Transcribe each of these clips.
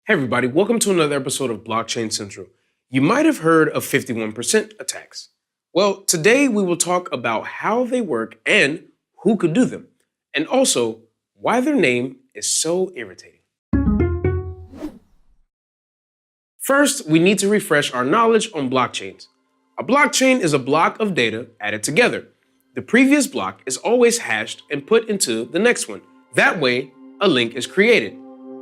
Hey everybody, welcome to another episode of Blockchain Central. You might have heard of 51% attacks. Well, today we will talk about how they work and who could do them, and also why their name is so irritating. First, we need to refresh our knowledge on blockchains. A blockchain is a block of data added together. The previous block is always hashed and put into the next one. That way, a link is created.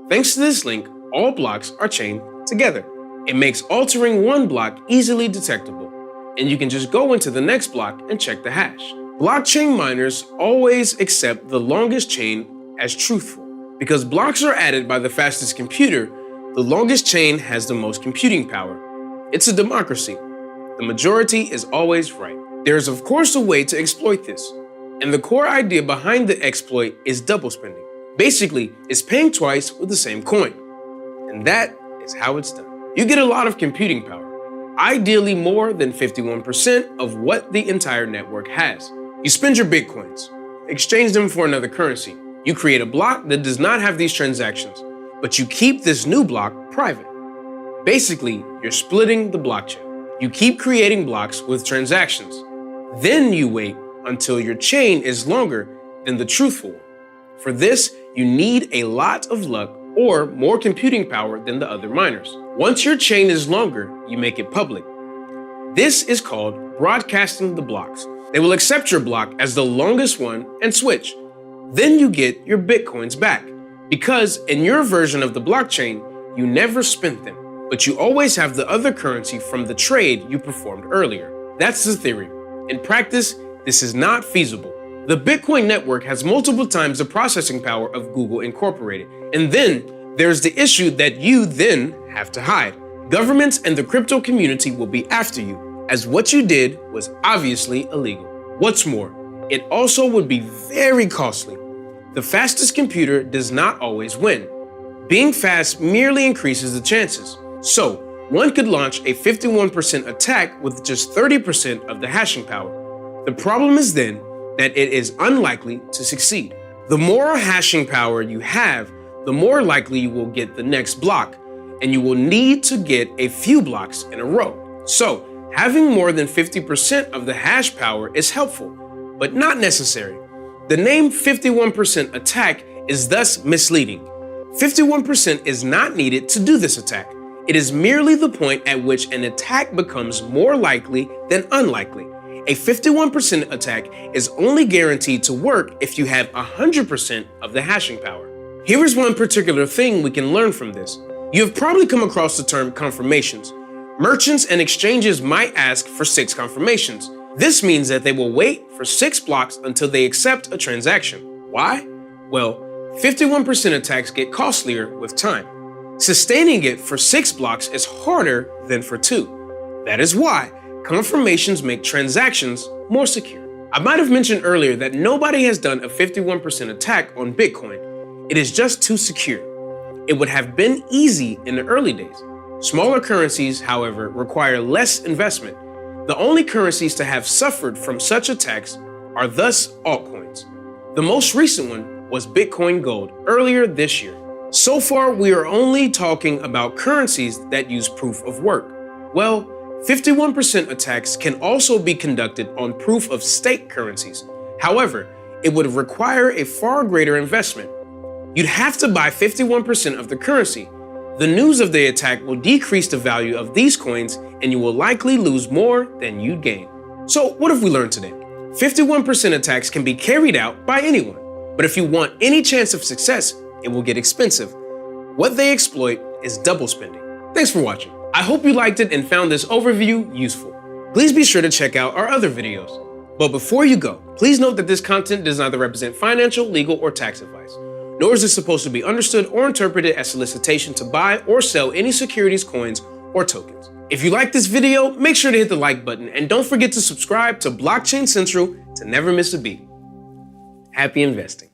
Thanks to this link, all blocks are chained together. It makes altering one block easily detectable, and you can just go into the next block and check the hash. Blockchain miners always accept the longest chain as truthful. Because blocks are added by the fastest computer, the longest chain has the most computing power. It's a democracy. The majority is always right. There is of course a way to exploit this, and the core idea behind the exploit is double spending. Basically, it's paying twice with the same coin. And that is how it's done. You get a lot of computing power, ideally more than 51% of what the entire network has. You spend your Bitcoins, exchange them for another currency. You create a block that does not have these transactions, but you keep this new block private. Basically, you're splitting the blockchain. You keep creating blocks with transactions. Then you wait until your chain is longer than the truthful one. For this, you need a lot of luck or more computing power than the other miners. Once your chain is longer, you make it public. This is called broadcasting the blocks. They will accept your block as the longest one and switch. Then you get your Bitcoins back, because in your version of the blockchain, you never spent them, but you always have the other currency from the trade you performed earlier. That's the theory. In practice, this is not feasible. The Bitcoin network has multiple times the processing power of Google Incorporated. And then there's the issue that you then have to hide. Governments and the crypto community will be after you, as what you did was obviously illegal. What's more, it also would be very costly. The fastest computer does not always win. Being fast merely increases the chances. So, one could launch a 51% attack with just 30% of the hashing power. The problem is then that it is unlikely to succeed. The more hashing power you have, the more likely you will get the next block, and you will need to get a few blocks in a row. So, having more than 50% of the hash power is helpful, but not necessary. The name 51% attack is thus misleading. 51% is not needed to do this attack. It is merely the point at which an attack becomes more likely than unlikely. A 51% attack is only guaranteed to work if you have 100% of the hashing power. Here is one particular thing we can learn from this. You have probably come across the term confirmations. Merchants and exchanges might ask for 6 confirmations. This means that they will wait for 6 blocks until they accept a transaction. Why? Well, 51% attacks get costlier with time. Sustaining it for 6 blocks is harder than for 2. That is why confirmations make transactions more secure. I might have mentioned earlier that nobody has done a 51% attack on Bitcoin. It is just too secure. It would have been easy in the early days. Smaller currencies, however, require less investment. The only currencies to have suffered from such attacks are thus altcoins. The most recent one was Bitcoin Gold earlier this year. So far, we are only talking about currencies that use proof of work. Well, 51% attacks can also be conducted on proof of stake currencies. However, it would require a far greater investment. You'd have to buy 51% of the currency. The news of the attack will decrease the value of these coins, and you will likely lose more than you'd gain. So what have we learned today? 51% attacks can be carried out by anyone, but if you want any chance of success, it will get expensive. What they exploit is double spending. Thanks for watching. I hope you liked it and found this overview useful. Please be sure to check out our other videos. But before you go, please note that this content does neither represent financial, legal, or tax advice, nor is it supposed to be understood or interpreted as solicitation to buy or sell any securities, coins, or tokens. If you like this video, make sure to hit the like button and don't forget to subscribe to Blockchain Central to never miss a beat. Happy investing.